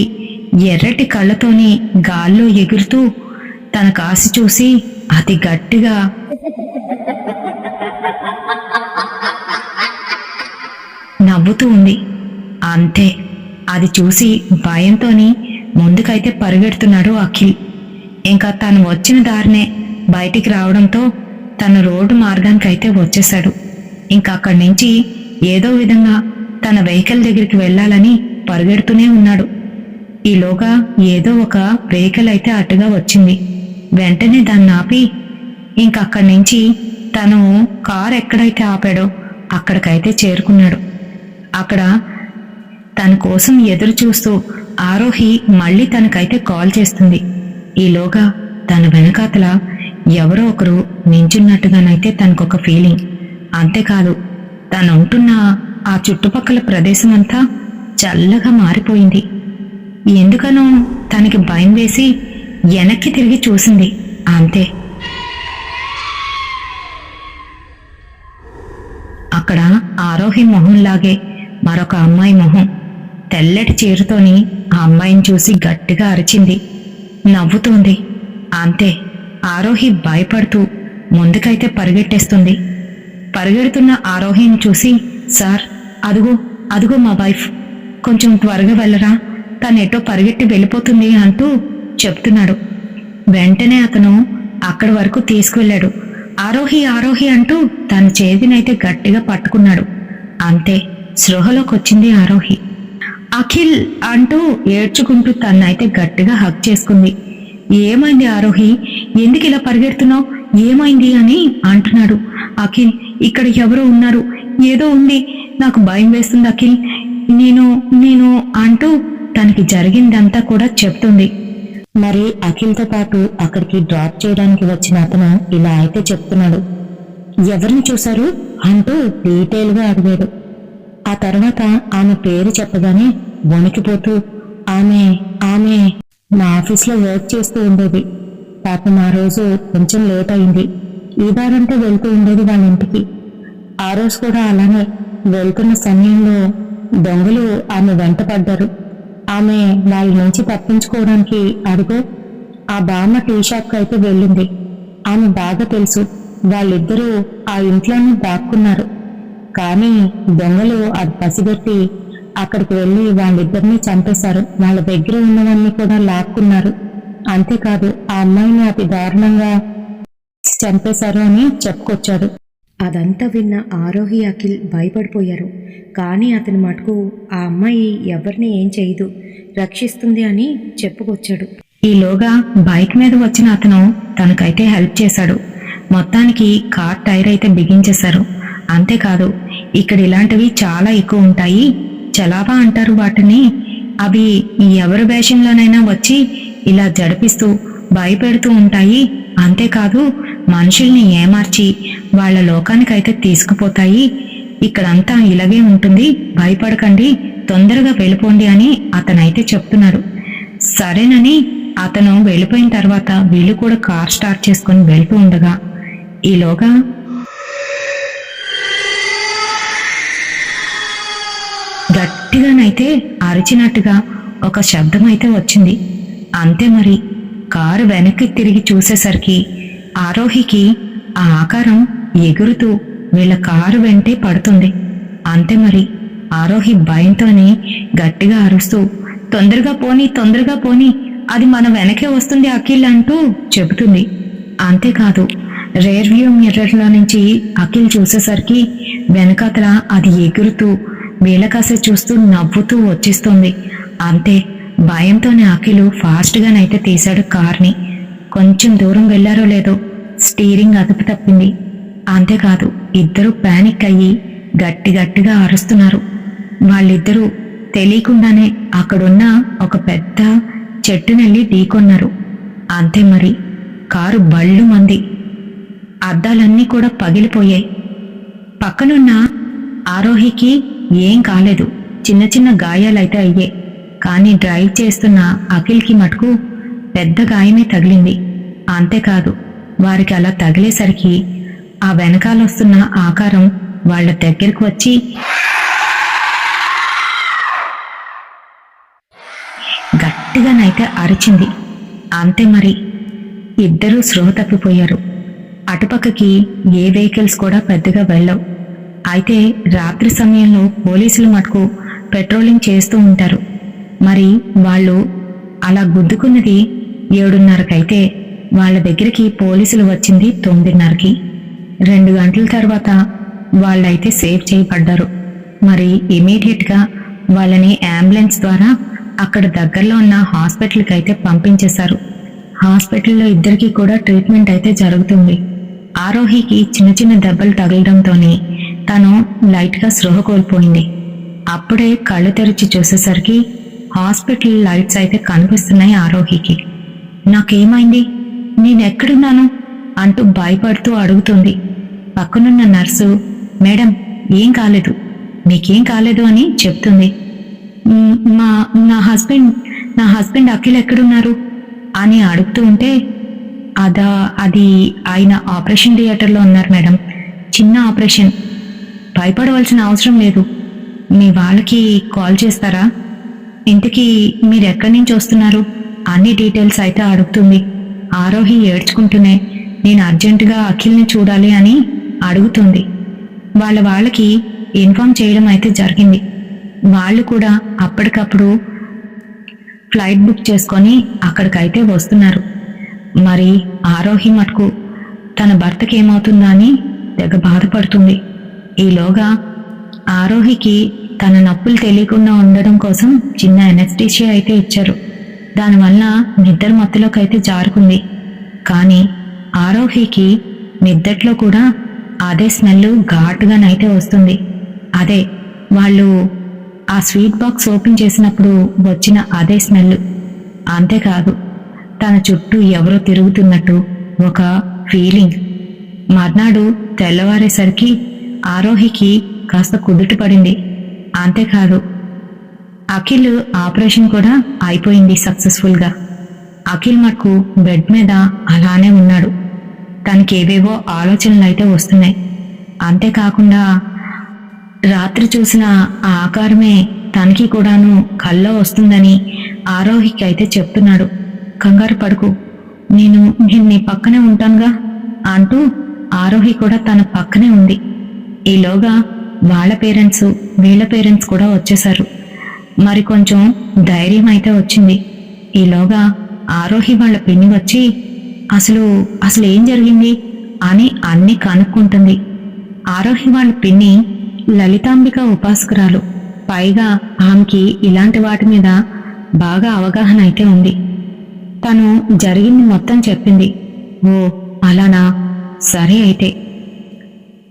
ఎర్రటి కళ్ళతోని గాల్లో ఎగురుతూ తన కాసి చూసి అతి గట్టిగా నవ్వుతూ ఉంది. అంతే, అది చూసి భయంతోని ముందుకైతే పరిగెడుతున్నాడు అఖిల్. ఇంకా తను వచ్చిన దారినే బయటికి రావడంతో తను రోడ్డు మార్గానికైతే వచ్చేశాడు. ఇంకా అక్కడి నుంచి ఏదో విధంగా తన వెహికల్ దగ్గరికి వెళ్ళాలని పరిగెడుతూనే ఉన్నాడు. ఈలోగా ఏదో ఒక వెహికల్ అయితే అటుగా వచ్చింది. వెంటనే దాన్ని ఆపి ఇంకక్కడి నుంచి తను కారు ఎక్కడైతే ఆపాడో అక్కడికైతే చేరుకున్నాడు. అక్కడ తన కోసం ఎదురు చూస్తూ ఆరోహి మళ్ళీ తనకైతే కాల్ చేస్తుంది. ఈలోగా తన వెనకాతల ఎవరో ఒకరు నించున్నట్టుగానైతే తనకొక ఫీలింగ్. అంతేకాదు, తను ఉంటున్న ఆ చుట్టుపక్కల ప్రదేశం అంతా చల్లగా మారిపోయింది. ఎందుకనో తనకి భయం వేసి వెనక్కి తిరిగి చూసింది. అంతే, అక్కడ ఆరోహి మొహంలాగే మరొక అమ్మాయి మొహం. తెల్లటి చీరతోని ఆ అమ్మాయిని చూసి గట్టిగా అరిచింది, నవ్వుతోంది. అంతే, ఆరోహి భయపడుతూ ముందుకైతే పరిగెట్టేస్తుంది. పరిగెడుతున్న ఆరోహిని చూసి, సార్, అదుగో అదుగో మా వైఫ్, కొంచెం త్వరగా వెళ్ళరా, తనెటో పరిగెట్టి వెళ్ళిపోతుంది అంటూ చెప్తున్నాడు. వెంటనే అతను అక్కడి వరకు తీసుకువెళ్ళాడు. ఆరోహి ఆరోహి అంటూ తన చేతినైతే గట్టిగా పట్టుకున్నాడు. అంతే, స్పృహలోకి వచ్చింది ఆరోహి. అఖిల్ అంటూ ఏడ్చుకుంటూ తన్నైతే గట్టిగా హగ్ చేసుకుంది. ఏమైంది ఆరోహి, ఎందుకు ఇలా పరిగెడుతున్నావు, ఏమైంది అని అంటున్నాడు. అఖిల్, ఇక్కడ ఎవరో ఉన్నారు, ఏదో ఉంది, నాకు భయం వేస్తుంది అఖిల్, నేను అంటూ తనకి జరిగిందంతా కూడా చెప్తుంది. మరి అఖిల్తో పాటు అక్కడికి డ్రాప్ చేయడానికి వచ్చిన అతను ఇలా అయితే చెప్తున్నాడు. ఎవరిని చూశారు అంటూ డీటెయిల్గా అడిగాడు. ఆ తర్వాత ఆమె పేరు చెప్పగానే వణికిపోతూ, ఆమె మా ఆఫీస్లో వర్క్ చేస్తూ ఉండేది, పాపం ఆ రోజు కొంచెం లేట్ అయింది, ఈ దారంటే వెళ్తూ ఉండేది వాళ్ళ ఇంటికి. ఆ రోజు కూడా అలానే వెళ్తున్న సమయంలో దొంగలు ఆమె వెంట పడ్డారు. ఆమె వాళ్ళ నుంచి తప్పించుకోవడానికి అడుగు ఆ బామ్మ టీ షాప్కి అయితే వెళ్ళింది. ఆమె బాగా తెలుసు వాళ్ళిద్దరూ ఆ ఇంట్లోనే దాక్కున్నారు. కానీ దొంగలు అది పసిగట్టి అక్కడికి వెళ్ళి వాళ్ళిద్దరినీ చంపేశారు. వాళ్ళ దగ్గర ఉన్నవన్నీ కూడా లాక్కున్నారు. అంతేకాదు ఆ అమ్మాయిని అతి దారుణంగా చంపేశారు అని చెప్పుకొచ్చాడు. అదంతా విన్న ఆరోహి అఖిల్ భయపడిపోయారు. కానీ అతని మటుకు ఆ అమ్మాయి ఎవరిని ఏం చేయదు, రక్షిస్తుంది అని చెప్పుకొచ్చాడు. ఈలోగా బైక్ మీద వచ్చిన అతను తనకైతే హెల్ప్ చేశాడు. మొత్తానికి కార్ టైర్ అయితే బిగించేశారు. అంతేకాదు ఇక్కడ ఇలాంటివి చాలా ఎక్కువ ఉంటాయి, చలావా అంటారు వాటిని. అవి ఎవరి వేషంలోనైనా వచ్చి ఇలా జడిపిస్తూ భయపెడుతూ ఉంటాయి. అంతేకాదు మనుషుల్ని ఏమార్చి వాళ్ళ లోకానికైతే తీసుకుపోతాయి. ఇక్కడంతా ఇలాగే ఉంటుంది, భయపడకండి, తొందరగా వెళ్ళిపోండి అని అతనైతే చెప్తున్నాడు. సరేనని అతను వెళ్ళిపోయిన తర్వాత వీళ్ళు కూడా కార్ స్టార్ట్ చేసుకుని వెళ్తూ ఉండగా ఈలోగా గట్టిగానైతే అరిచినట్టుగా ఒక శబ్దం అయితే వచ్చింది. అంతే మరి కారు వెనక్కి తిరిగి చూసేసరికి ఆరోహికి ఆ ఆకారం ఎగురుతూ వీళ్ళ కారు వెంటే పడుతుంది. అంతే మరి ఆరోహి భయంతోనే గట్టిగా అరుస్తూ తొందరగా పోని, తొందరగా పోని, అది మన వెనకే వస్తుంది అఖిల్ అంటూ చెబుతుంది. అంతేకాదు రేర్ వ్యూ మిర్రర్లో నుంచి అఖిల్ చూసేసరికి వెనకాతల అది ఎగురుతూ వీళ్ళకాసే చూస్తూ నవ్వుతూ వచ్చేస్తుంది. అంతే భయంతోనే అఖిల్ ఫాస్ట్గానైతే తీశాడు కార్ని. కొంచెం దూరం వెళ్లారో లేదో స్టీరింగ్ అదుపు తప్పింది. అంతేకాదు ఇద్దరు పానిక్ అయ్యి గట్టి గట్టిగా అరుస్తున్నారు. వాళ్ళిద్దరూ తెలియకుండానే అక్కడున్న ఒక పెద్ద చెట్టునెళ్ళి ఢీకొన్నారు. అంతే మరి కారు బళ్ళు మంది, అద్దాలన్నీ కూడా పగిలిపోయాయి. పక్కనున్న ఆరోహికి ఏం కాలేదు, చిన్న చిన్న గాయాలైతే అయ్యాయి. కానీ డ్రైవ్ చేస్తున్న అఖిల్కి మటుకు పెద్ద గాయమే తగిలింది. అంతేకాదు వారికి అలా తగిలేసరికి ఆ వెనకాలొస్తున్న ఆకారం వాళ్ళ దగ్గరకు వచ్చి గట్టిగానైతే అరిచింది. అంతే మరి ఇద్దరూ స్పృహ తప్పిపోయారు. అటుపక్కకి ఏ వెహికల్స్ కూడా పెద్దగా వెళ్ళవు. అయితే రాత్రి సమయంలో పోలీసులు మటుకు పెట్రోలింగ్ చేస్తూ ఉంటారు. మరి వాళ్ళు అలా గుద్దుకున్నది 7:30కైతే వాళ్ళ దగ్గరికి పోలీసులు వచ్చింది 9:30కి. 2 గంటల తర్వాత వాళ్ళైతే సేవ్ చేయబడ్డారు. మరి ఇమీడియట్గా వాళ్ళని అంబులెన్స్ ద్వారా అక్కడ దగ్గరలో ఉన్న హాస్పిటల్కి అయితే పంపించేశారు. హాస్పిటల్లో ఇద్దరికి కూడా ట్రీట్మెంట్ అయితే జరుగుతుంది. ఆరోహికి చిన్న చిన్న దెబ్బలు తగలడంతోనే తను లైట్గా స్పృహ కోల్పోయింది. అప్పుడే కళ్ళు తెరిచి చూసేసరికి హాస్పిటల్ లైట్స్ అయితే కనిపిస్తున్నాయి ఆరోహికి. నాకేమైంది, నేనెక్కడున్నాను అంటూ భయపడుతూ అడుగుతుంది. పక్కనున్న నర్సు మేడం ఏం కాలేదు, మీకేం కాలేదు అని చెప్తుంది. నా హస్బెండ్ అఖిల్ ఎక్కడున్నారు అని అడుగుతూ ఉంటే అది ఆయన ఆపరేషన్ థియేటర్లో ఉన్నారు మేడం, చిన్న ఆపరేషన్, భయపడవలసిన అవసరం లేదు, మీ వాళ్ళకి కాల్ చేస్తారా, ఇంటికి మీరు ఎక్కడి నుంచి వస్తున్నారు అన్ని డీటెయిల్స్ అయితే అడుగుతుంది. ఆరోహి ఏడ్చుకుంటూనే నేను అర్జెంటుగా అఖిల్ని చూడాలి అని అడుగుతుంది. వాళ్ళకి ఇన్ఫార్మ్ చేయడం అయితే జరిగింది. వాళ్ళు కూడా అప్పటికప్పుడు ఫ్లైట్ బుక్ చేసుకొని అక్కడికైతే వస్తున్నారు. మరి ఆరోహి మటుకు తన భర్తకి ఏమవుతుందా అని తెగ బాధపడుతుంది. ఈలోగా ఆరోహికి తన నొప్పులు తెలియకుండా ఉండడం కోసం చిన్న ఎనెస్థీషియా అయితే ఇచ్చారు. దానివల్ల నిద్ర మత్తులోకి అయితే జారుకుంది. కానీ ఆరోహికి నిద్దట్లో కూడా అదే స్మెల్ ఘాటుగానైతే వస్తుంది. అదే వాళ్ళు ఆ స్వీట్ బాక్స్ ఓపెన్ చేసినప్పుడు వచ్చిన అదే స్మెల్. అంతేకాదు తన చుట్టూ ఎవరో తిరుగుతున్నట్టు ఒక ఫీలింగ్. మర్నాడు తెల్లవారేసరికి ఆరోహికి కాస్త కుదుట పడింది. అంతేకాదు అఖిల్ ఆపరేషన్ కూడా అయిపోయింది సక్సెస్ఫుల్గా. అఖిల్ మటుకు బెడ్ మీద అలానే ఉన్నాడు. తనకి ఏవేవో ఆలోచనలు అయితే వస్తున్నాయి. అంతేకాకుండా రాత్రి చూసిన ఆ ఆకారమే తనకి కూడాను కల్లో వస్తుందని ఆరోహికి అయితే చెప్తున్నాడు. కంగారు పడుకు, నేను నీ పక్కనే ఉంటానుగా అంటూ ఆరోహి కూడా తన పక్కనే ఉంది. ఈలోగా వాళ్ళ పేరెంట్స్ వీళ్ళ పేరెంట్స్ కూడా వచ్చేశారు. మరి కొంచెం ధైర్యం అయితే వచ్చింది. ఈలోగా ఆరోహి వాళ్ళ పిన్ని వచ్చి అసలు అసలు ఏం జరిగింది అని అన్ని కనుక్కుంటుంది. ఆరోహి వాళ్ళ పిన్ని లలితాంబిక ఉపాసకురాలు. పైగా ఆమెకి ఇలాంటి వాటి మీద బాగా అవగాహన అయితే ఉంది. తను జరిగింది మొత్తం చెప్పింది. ఓ అలానా, సరే అయితే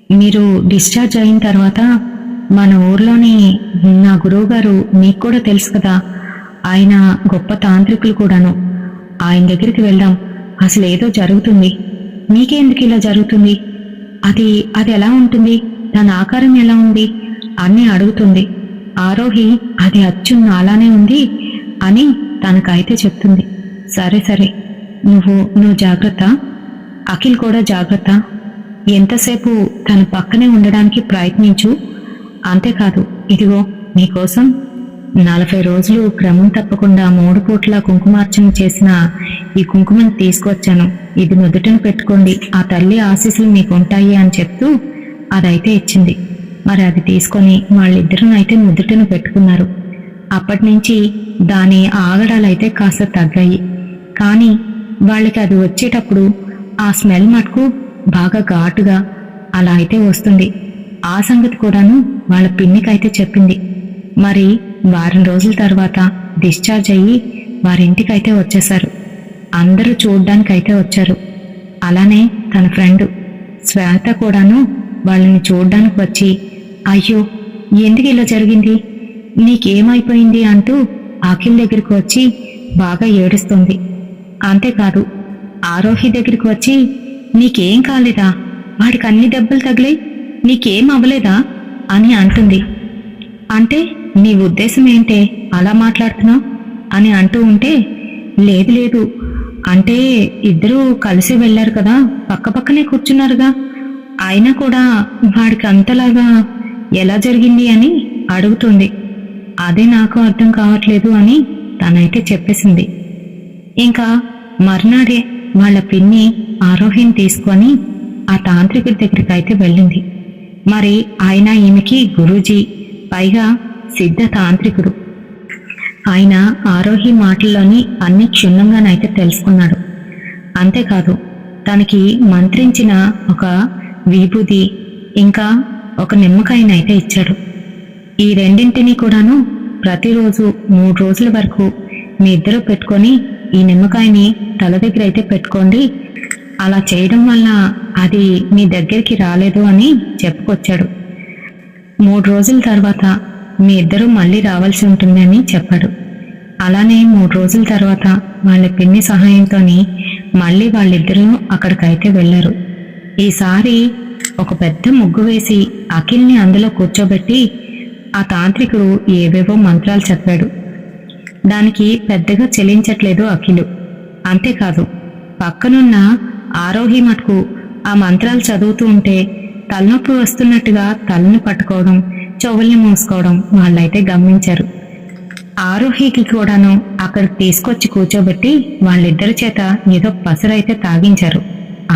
మీరు డిశ్చార్జ్ అయిన తర్వాత మన ఊర్లోని నా గురువుగారు మీకు కూడా తెలుసు కదా, ఆయన గొప్ప తాంత్రికులు కూడాను. ఆయన దగ్గరికి వెళ్దాం. అసలు ఏదో జరుగుతుంది. మీకెందుకు ఇలా జరుగుతుంది? అది అది ఎలా ఉంటుంది? దాని ఆకారం ఎలా ఉంది అని అడుగుతుంది. ఆరోహి అది అచ్చు అలానే ఉంది అని తనకైతే చెప్తుంది. సరే సరే, నువ్వు జాగ్రత్త, అఖిల్ కూడా జాగ్రత్త. ఎంతసేపు తన పక్కనే ఉండడానికి ప్రయత్నించు. అంతేకాదు, ఇదిగో నీకోసం 40 రోజులు క్రమం తప్పకుండా 3 పూట్ల కుంకుమార్చన చేసిన ఈ కుంకుమని తీసుకొచ్చాను. ఇది నుదుటిని పెట్టుకోండి, ఆ తల్లి ఆశీస్సులు మీకు ఉంటాయి అని చెప్తూ అదైతే ఇచ్చింది. మరి అది తీసుకొని వాళ్ళిద్దరూ అయితే నుదుటిని పెట్టుకున్నారు. అప్పటి నుంచి దాని ఆగడాలైతే కాస్త తగ్గాయి. కానీ వాళ్ళకి అది వచ్చేటప్పుడు ఆ స్మెల్ మటుకు బాగా ఘాటుగా అలా అయితే వస్తుంది. ఆ సంగతి కూడాను వాళ్ళ పిన్నికైతే చెప్పింది. మరి వారం రోజుల తర్వాత డిశ్చార్జ్ అయ్యి వారింటికైతే వచ్చేశారు. అందరూ చూడ్డానికైతే వచ్చారు. అలానే తన ఫ్రెండ్ శ్వేత కూడాను వాళ్ళని చూడ్డానికి వచ్చి, అయ్యో ఎందుకు ఇలా జరిగింది, నీకేమైపోయింది అంటూ అఖిల్ దగ్గరికి వచ్చి బాగా ఏడుస్తుంది. అంతేకాదు, ఆరోహి దగ్గరికి వచ్చి, నీకేం కాలేదా, వాడికి అన్ని దెబ్బలు తగిలాయి, నీకేం అవ్వలేదా అని అంటుంది. అంటే నీ ఉద్దేశం ఏంటే అలా మాట్లాడుతున్నావు అని అంటూ ఉంటే, లేదు లేదు, అంటే ఇద్దరూ కలిసి వెళ్ళారు కదా, పక్కపక్కనే కూర్చున్నారుగా, అయినా కూడా వాడికి అంతలాగా ఎలా జరిగింది అని అడుగుతుంది. అదే నాకు అర్థం కావట్లేదు అని తనైతే చెప్పేసింది. ఇంకా మర్నాడే వాళ్ళ పిన్ని ఆరోహిని తీసుకొని ఆ తాంత్రికుడి దగ్గరికి అయితే వెళ్ళింది. మరి ఆయన ఈమెకి గురూజీ, పైగా సిద్ధ తాంత్రికుడు. ఆయన ఆరోహి మాటల్లోని అన్ని క్షుణ్ణంగానైతే తెలుసుకున్నాడు. అంతేకాదు, తనకి మంత్రించిన ఒక విభూది ఇంకా ఒక నిమ్మకాయనైతే ఇచ్చాడు. ఈ రెండింటినీ కూడాను ప్రతిరోజు 3 రోజుల వరకు మీ ఇద్దరు పెట్టుకొని ఈ నిమ్మకాయని తల దగ్గర అయితే పెట్టుకోండి, అలా చేయడం వల్ల అది మీ దగ్గరికి రాలేదు అని చెప్పుకొచ్చాడు. 3 రోజుల తర్వాత మీ ఇద్దరూ మళ్ళీ రావాల్సి ఉంటుంది అని చెప్పాడు. అలానే 3 రోజుల తర్వాత వాళ్ళ పిన్ని సహాయంతో మళ్ళీ వాళ్ళిద్దరూ అక్కడికైతే వెళ్ళారు. ఈసారి ఒక పెద్ద ముగ్గు వేసి అఖిల్ని అందులో కూర్చోబెట్టి ఆ తాంత్రికుడు ఏవేవో మంత్రాలు చదివాడు. దానికి పెద్దగా చెలించట్లేదు అఖిలు. అంతేకాదు, పక్కనున్న ఆరోహి మటుకు ఆ మంత్రాలు చదువుతూ ఉంటే తలనొప్పి వస్తున్నట్టుగా తలని పట్టుకోవడం, చెవుల్ని మూసుకోవడం వాళ్ళైతే గమనించారు. ఆరోహికి కూడాను అక్కడికి తీసుకొచ్చి కూర్చోబెట్టి వాళ్ళిద్దరి చేత ఏదో పసరైతే తాగించారు.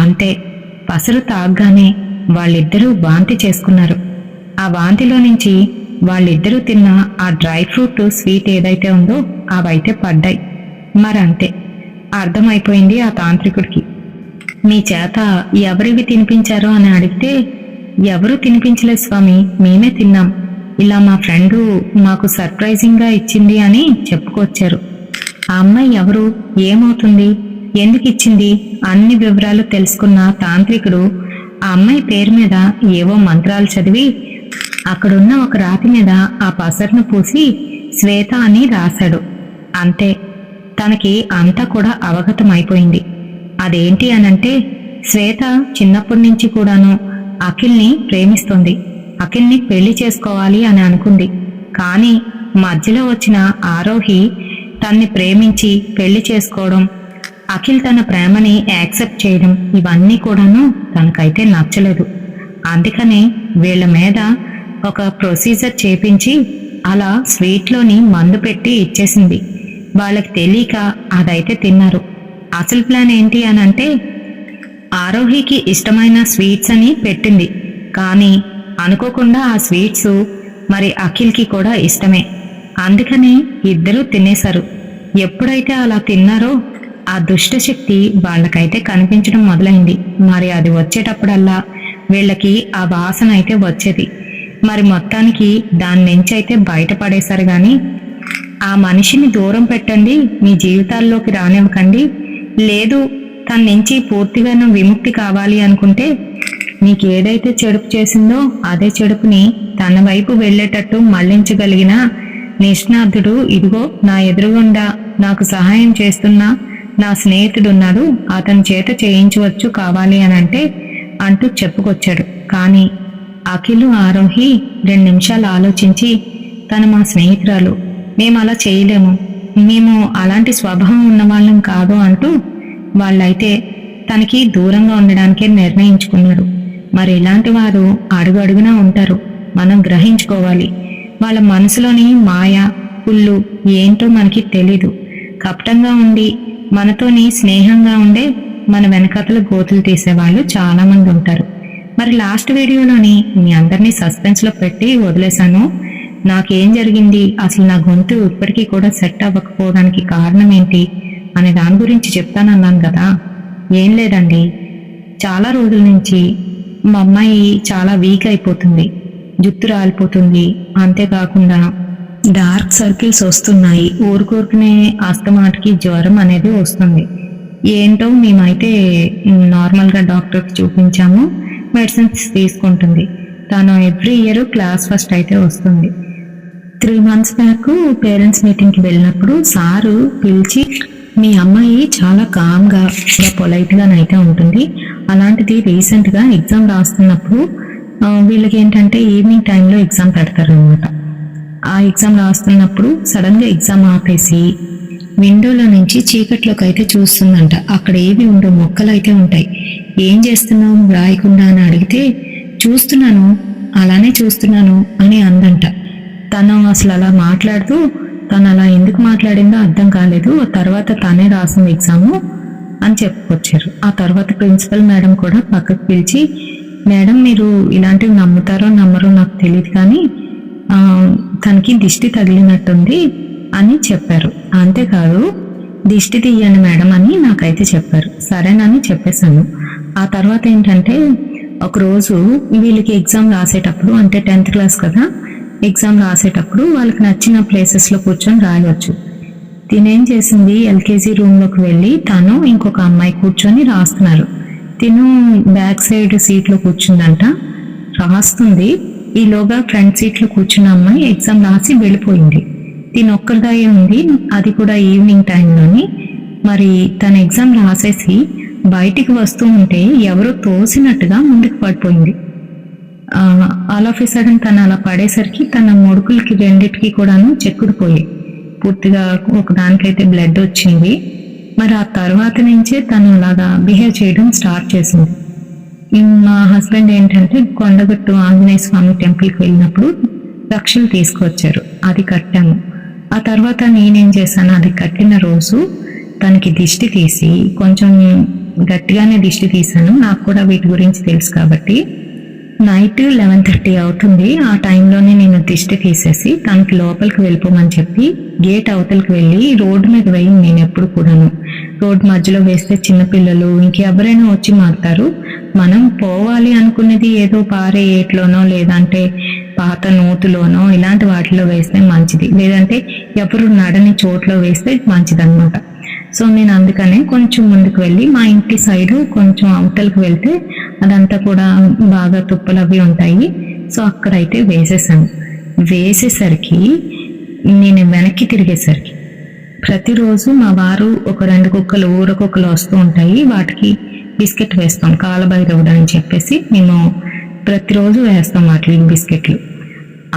అంతే, పసరు తాగ్గానే వాళ్ళిద్దరూ వాంతి చేసుకున్నారు. ఆ వాంతిలో నుంచి వాళ్ళిద్దరూ తిన్న ఆ డ్రై ఫ్రూట్ స్వీట్ ఏదైతే ఉందో అవైతే పడ్డాయి. మరంతే, అర్థమైపోయింది ఆ తాంత్రికుడికి. మీ చేత ఎవరివి తినిపించారో అని అడిగితే, ఎవరూ తినిపించలేదు స్వామి, మేమే తిన్నాం, ఇలా మా ఫ్రెండు మాకు సర్ప్రైజింగ్గా ఇచ్చింది అని చెప్పుకొచ్చారు. ఆ అమ్మాయి ఎవరు, ఏమవుతుంది, ఎందుకు ఇచ్చింది అన్ని వివరాలు తెలుసుకున్న తాంత్రికుడు ఆ అమ్మాయి పేరు మీద ఏవో మంత్రాలు చదివి అక్కడున్న ఒక రాతి మీద ఆ పసరును పూసి శ్వేత అని రాశాడు. అంతే, తనకి అంతా కూడా అవగతమైపోయింది. అదేంటి అనంటే, శ్వేత చిన్నప్పటి నుంచి కూడాను అఖిల్ని ప్రేమిస్తుంది, అఖిల్ని పెళ్లి చేసుకోవాలి అని అనుకుంది. కానీ మధ్యలో వచ్చిన ఆరోహి తన్ని ప్రేమించి పెళ్లి చేసుకోవడం, అఖిల్ తన ప్రేమని యాక్సెప్ట్ చేయడం, ఇవన్నీ కూడాను తనకైతే నచ్చలేదు. అందుకనే వీళ్ళ మీద ఒక ప్రొసీజర్ చేపించి అలా స్వీట్లోని మందు పెట్టి ఇచ్చేసింది. వాళ్ళకి తెలియక అదైతే తిన్నారు. అసలు ప్లాన్ ఏంటి అని అంటే ఆరోహికి ఇష్టమైన స్వీట్స్ అని పెట్టింది. కానీ అనుకోకుండా ఆ స్వీట్స్ మరి అఖిల్కి కూడా ఇష్టమే. అందుకని ఇద్దరూ తినేశారు. ఎప్పుడైతే అలా తిన్నారో ఆ దుష్టశక్తి వాళ్ళకైతే కనిపించడం మొదలైంది. మరి అది వచ్చేటప్పుడల్లా వీళ్ళకి ఆ వాసన అయితే వచ్చేది. మరి మొత్తానికి దాని నుంచి అయితే బయటపడేశారు. కానీ ఆ మనిషిని దూరం పెట్టండి, మీ జీవితాల్లోకి రానివ్వకండి, లేదు తన నుంచి పూర్తిగా విముక్తి కావాలి అనుకుంటే మీకు ఏదైతే చెడుపు చేసిందో అదే చెడుపుని తన వైపు వెళ్ళేటట్టు మళ్లించగలిగిన నిష్ణార్థుడు ఇదిగో నా ఎదురుగుండా నాకు సహాయం చేస్తున్న నా స్నేహితుడున్నాడు, అతని చేత చేయించవచ్చు కావాలి అని అంటే అంటూ చెప్పుకొచ్చాడు. కానీ అఖిల్ ఆరోహి 2 నిమిషాలు ఆలోచించి తను మా స్నేహితురాలు, మేము అలా చేయలేము, మేము అలాంటి స్వభావం ఉన్న వాళ్ళం కాదు అంటూ వాళ్ళైతే తనకి దూరంగా ఉండడానికే నిర్ణయించుకున్నాడు. మరి ఇలాంటి వారు అడుగడుగునా ఉంటారు, మనం గ్రహించుకోవాలి. వాళ్ళ మనసులోని మాయ కుళ్ళు ఏంటో మనకి తెలీదు. కపటంగా ఉండి మనతోని స్నేహంగా ఉండే మన వెనకతల గోతులు తీసేవాళ్ళు చాలా మంది ఉంటారు. మరి లాస్ట్ వీడియోలోని మీ అందరినీ సస్పెన్స్లో పెట్టి వదిలేశాను. నాకేం జరిగింది, అసలు నా గొంతు ఇప్పటికీ కూడా సెట్ అవ్వకపోవడానికి కారణం ఏంటి అనే దాని గురించి చెప్తానన్నాను కదా. ఏం లేదండి, చాలా రోజుల నుంచి మా అమ్మాయి చాలా వీక్ అయిపోతుంది, జుట్టు రాలిపోతుంది, అంతేకాకుండా డార్క్ సర్కిల్స్ వస్తున్నాయి, ఊరుకూరుకునే అస్తమాటికి జ్వరం అనేది వస్తుంది. ఏంటో మేమైతే నార్మల్గా డాక్టర్కి చూపించాము, మెడిసిన్స్ తీసుకుంటుంది. తను ఎవ్రీ ఇయర్ క్లాస్ ఫస్ట్ అయితే వస్తుంది. 3 months బ్యాక్ పేరెంట్స్ మీటింగ్కి వెళ్ళినప్పుడు సారు పిలిచి మీ అమ్మాయి చాలా కామ్గా పొలైట్గానైతే ఉంటుంది, అలాంటిది రీసెంట్గా ఎగ్జామ్ రాస్తున్నప్పుడు వీళ్ళకి ఏంటంటే ఈవినింగ్ టైంలో ఎగ్జామ్ పెడతారు అనమాట. ఆ ఎగ్జామ్ రాస్తున్నప్పుడు సడన్గా ఎగ్జామ్ ఆపేసి విండోలో నుంచి చీకట్లోకి అయితే చూస్తుందంట. అక్కడ ఏవి ఉండవు, మొక్కలు అయితే ఉంటాయి. ఏం చేస్తున్నావు రాయకుండా అని అడిగితే చూస్తున్నాను, అలానే చూస్తున్నాను అని అందంట. తను అసలు అలా మాట్లాడుతూ తను అలా ఎందుకు మాట్లాడిందో అర్థం కాలేదు. తర్వాత తనే రాసింది ఎగ్జాము అని చెప్పుకొచ్చారు. ఆ తర్వాత ప్రిన్సిపల్ మేడం కూడా పక్కకు పిలిచి, మేడం మీరు ఇలాంటివి నమ్ముతారో నమ్మరో నాకు తెలియదు, కానీ తనకి దిష్టి తగిలినట్టుంది అని చెప్పారు. అంతేకాదు దిష్టి తీయండి మేడం అని నాకైతే చెప్పారు. సరేనని చెప్పేశాను. ఆ తర్వాత ఏంటంటే ఒకరోజు వీళ్ళకి ఎగ్జామ్ రాసేటప్పుడు, అంటే 10th క్లాస్ కదా, ఎగ్జామ్ రాసేటప్పుడు వాళ్ళకి నచ్చిన ప్లేసెస్లో కూర్చొని రాయవచ్చు. తినేం చేసింది, ఎల్కేజీ రూమ్లోకి వెళ్ళి తను ఇంకొక అమ్మాయి కూర్చొని రాస్తున్నారు. తిను బ్యాక్ సైడ్ సీట్లో కూర్చుందంట, రాస్తుంది. ఈలోగా ఫ్రంట్ సీట్లో కూర్చున్న అమ్మాయి ఎగ్జామ్ రాసి వెళ్ళిపోయింది. తిను ఒక్కరిదాయే ఉంది, అది కూడా ఈవినింగ్ టైంలోని. మరి తన ఎగ్జామ్ రాసేసి బయటికి వస్తూ ఉంటే ఎవరో తోసినట్టుగా ముందుకు పడిపోయింది. ఆల్ ఆఫ్ ఎ సడన్ తను అలా పడేసరికి తన ముడుకులకి రెండిటికి కూడాను చెక్కుడుపోయి పూర్తిగా ఒకదానికైతే బ్లడ్ వచ్చింది. మరి ఆ తర్వాత నుంచే తను అలాగా బిహేవ్ చేయడం స్టార్ట్ చేసింది. మా హస్బెండ్ ఏంటంటే కొండగట్టు ఆంజనేయ స్వామి టెంపుల్కి వెళ్ళినప్పుడు రక్షలు తీసుకొచ్చారు, అది కట్టాము. ఆ తర్వాత నేనేం చేశాను, అది కట్టిన రోజు తనకి దిష్టి తీసి, కొంచెం గట్టిగానే దిష్టి తీశాను, నాకు కూడా వీటి గురించి తెలుసు కాబట్టి. నైట్ 11:30 అవుతుంది. ఆ టైంలోనే నేను దిష్టి తీసేసి తనకి లోపలికి వెళ్ళిపోమని చెప్పి గేట్ అవతలకి వెళ్ళి రోడ్డు మీద వేయి. నేను ఎప్పుడు కూడాను రోడ్డు మధ్యలో వేస్తే చిన్నపిల్లలు ఇంకెవరైనా వచ్చి మారుతారు. మనం పోవాలి అనుకునేది ఏదో పారే ఏట్లోనో లేదంటే పాత నూతులోనో ఇలాంటి వాటిలో వేస్తే మంచిది, లేదంటే ఎవరు నడని చోట్ల వేస్తే మంచిది అనమాట. సో నేను అందుకనే కొంచెం ముందుకు వెళ్ళి మా ఇంటి సైడు కొంచెం అవతలకు వెళ్తే అదంతా కూడా బాగా తుప్పలు అవి ఉంటాయి. సో అక్కడైతే వేసేసాను. వేసేసరికి నేను వెనక్కి తిరిగేసరికి ప్రతిరోజు మా వారు ఒక 2 కుక్కలు ఊరకొక్కలు వస్తూ ఉంటాయి, వాటికి బిస్కెట్ వేస్తాం కాలభైరవుడు అని చెప్పేసి మేము ప్రతిరోజు వేస్తాం వాటికి బిస్కెట్లు.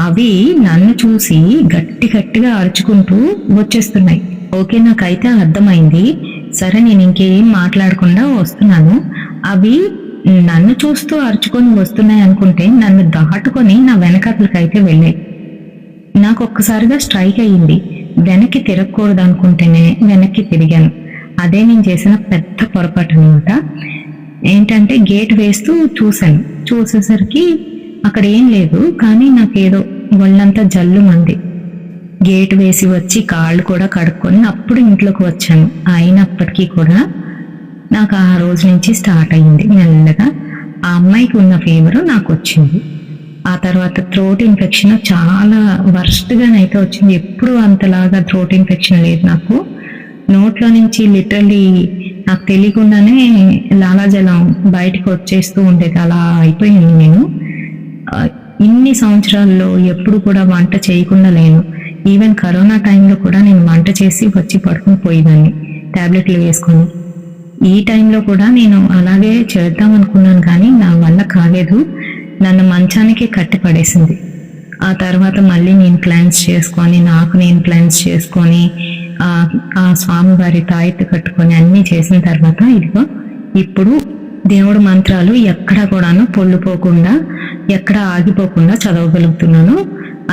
అవి నన్ను చూసి గట్టి గట్టిగా అరుచుకుంటూ వచ్చేస్తున్నాయి. ఓకే, నాకైతే అర్థమైంది. సరే నేను ఇంకేం మాట్లాడకుండా వస్తున్నాను. అవి నన్ను చూస్తూ అరుచుకొని వస్తున్నాయి అనుకుంటే నన్ను దాటుకొని నా వెనకాతలకైతే వెళ్ళాయి. నాకు ఒక్కసారిగా స్ట్రైక్ అయ్యింది. వెనక్కి తిరగకూడదు అనుకుంటేనే వెనక్కి తిరిగాను. అదే నేను చేసిన పెద్ద పొరపాటు అనమాట. ఏంటంటే గేట్ వేస్తూ చూసేసరికి అక్కడ ఏం లేదు, కానీ నాకేదో ఒళ్ళంతా జల్లుమంది. గేట్ వేసి వచ్చి కాళ్ళు కూడా కడుక్కొని అప్పుడు ఇంట్లోకి వచ్చాను. అయినప్పటికీ కూడా నాకు ఆ రోజు నుంచి స్టార్ట్ అయ్యింది మెల్లగా. ఆ అమ్మాయికి ఉన్న ఫీవర్ నాకు వచ్చింది. ఆ తర్వాత థ్రోట్ ఇన్ఫెక్షన్ చాలా వర్స్ట్గానైతే వచ్చింది. ఎప్పుడు అంతలాగా థ్రోట్ ఇన్ఫెక్షన్ లేదు నాకు. నోట్లో నుంచి లిటరల్లీ నాకు తెలియకుండానే లాలాజలం బయటకు వచ్చేస్తూ ఉండేది. అలా అయిపోయింది నేను. ఇన్ని సంవత్సరాల్లో ఎప్పుడు కూడా వంట చేయకుండా లేను. ఈవెన్ కరోనా టైంలో కూడా నేను వంట చేసి వచ్చి పడుకుని పోయేదాన్ని టాబ్లెట్లు వేసుకొని. ఈ టైంలో కూడా నేను అలాగే చేద్దాం అనుకున్నాను, కానీ నా వల్ల కాలేదు. నన్ను మంచానికి కట్టి పడేసింది. ఆ తర్వాత మళ్ళీ నేను క్లెన్స్ చేసుకొని నాకు నేను క్లెన్స్ చేసుకొని ఆ స్వామివారి తాయెత్తు కట్టుకొని అన్నీ చేసిన తర్వాత ఇదిగో ఇప్పుడు దేవుడి మంత్రాలు ఎక్కడా కూడాను పొల్లుపోకుండా ఎక్కడ ఆగిపోకుండా చదవగలుగుతున్నాను.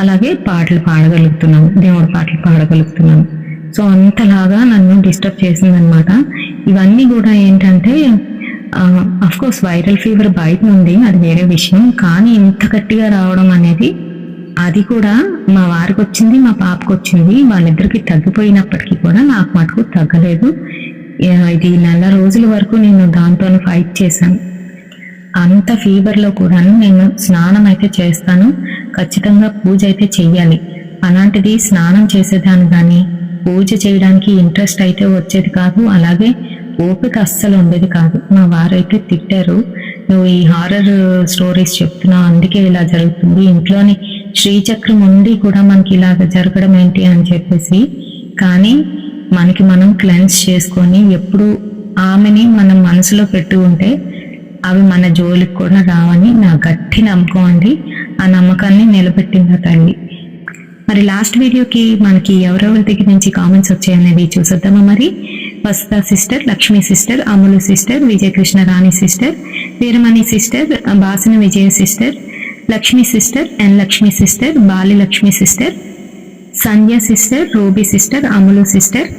అలాగే పాటలు పాడగలుగుతున్నాను, దేవుడి పాటలు పాడగలుగుతున్నాను. సో అంతలాగా నన్ను డిస్టర్బ్ చేసిందనమాట. ఇవన్నీ కూడా ఏంటంటే కోర్స్ వైరల్ ఫీవర్ బయట ఉంది, అది వేరే విషయం. కానీ ఇంత గట్టిగా రావడం అనేది అది కూడా మా వారికి వచ్చింది, మా పాపకు వచ్చింది. వాళ్ళిద్దరికి తగ్గిపోయినప్పటికీ కూడా నాకు మటుకు తగ్గలేదు. ఇది 4 రోజుల వరకు నేను దాంతో ఫైట్ చేశాను. అంత ఫీవర్లో కూడా నేను స్నానం అయితే చేస్తాను, ఖచ్చితంగా పూజ అయితే చెయ్యాలి. అలాంటిది స్నానం చేసేదాన్ని కానీ పూజ చేయడానికి ఇంట్రెస్ట్ అయితే వచ్చేది కాదు. అలాగే ఓపిక అస్సలు ఉండేది కాదు. మా వారైతే తిట్టారు, నువ్వు ఈ హారర్ స్టోరీస్ చెప్తున్నావు, అందుకే ఇలా జరుగుతుంది, ఇంట్లోని శ్రీచక్రం ఉండి కూడా మనకి ఇలాగ జరగడం ఏంటి అని చెప్పేసి. కానీ మనకి మనం క్లెన్స్ చేసుకొని ఎప్పుడు ఆమెని మనం మనసులో పెట్టి ఉంటే అవి మన జోలికి కూడా రావని నా గట్టి నమ్మకం అండి. ఆ నమ్మకాన్ని నిలబెట్టింది తల్లి. మరి లాస్ట్ వీడియోకి మనకి ఎవరెవరి దగ్గర నుంచి కామెంట్స్ వచ్చాయనేది చూసేద్దామా. మరి Vasudha sister, Lakshmi sister, Amalu sister, Vijayakrishna Rani sister, Veeramani sister, Basina Vijaya sister, Lakshmi sister, N Lakshmi sister, Bali Lakshmi sister, Sandhya sister, Ruby sister, Amalu sister,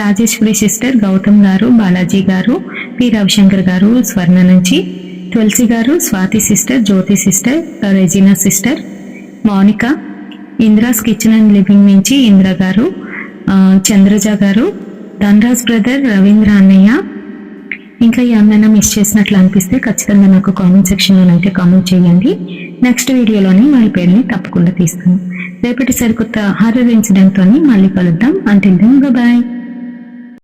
Rajeshwari sister, Gautam garu, Balaji గారు, పి రవిశంకర్ గారు, స్వర్ణ నుంచి, తులసి గారు, Swathi sister, Jyothi sister, Regina sister, Mounika, Indra's kitchen and living నుంచి ఇంద్ర గారు, చంద్రజ గారు, ధనరాజ్ బ్రదర్, రవీంద్ర అన్నయ్య. ఇంకా ఏమైనా మిస్ చేసినట్లు అనిపిస్తే ఖచ్చితంగా నాకు కామెంట్ సెక్షన్లోనైతే కామెంట్ చేయండి. నెక్స్ట్ వీడియోలోని వాళ్ళ పేరుని తప్పకుండా తీస్తాను. రేపటి సరికొత్త హారర్ ఇన్సిడెంట్తో మళ్ళీ కలుద్దాం. Until then bye.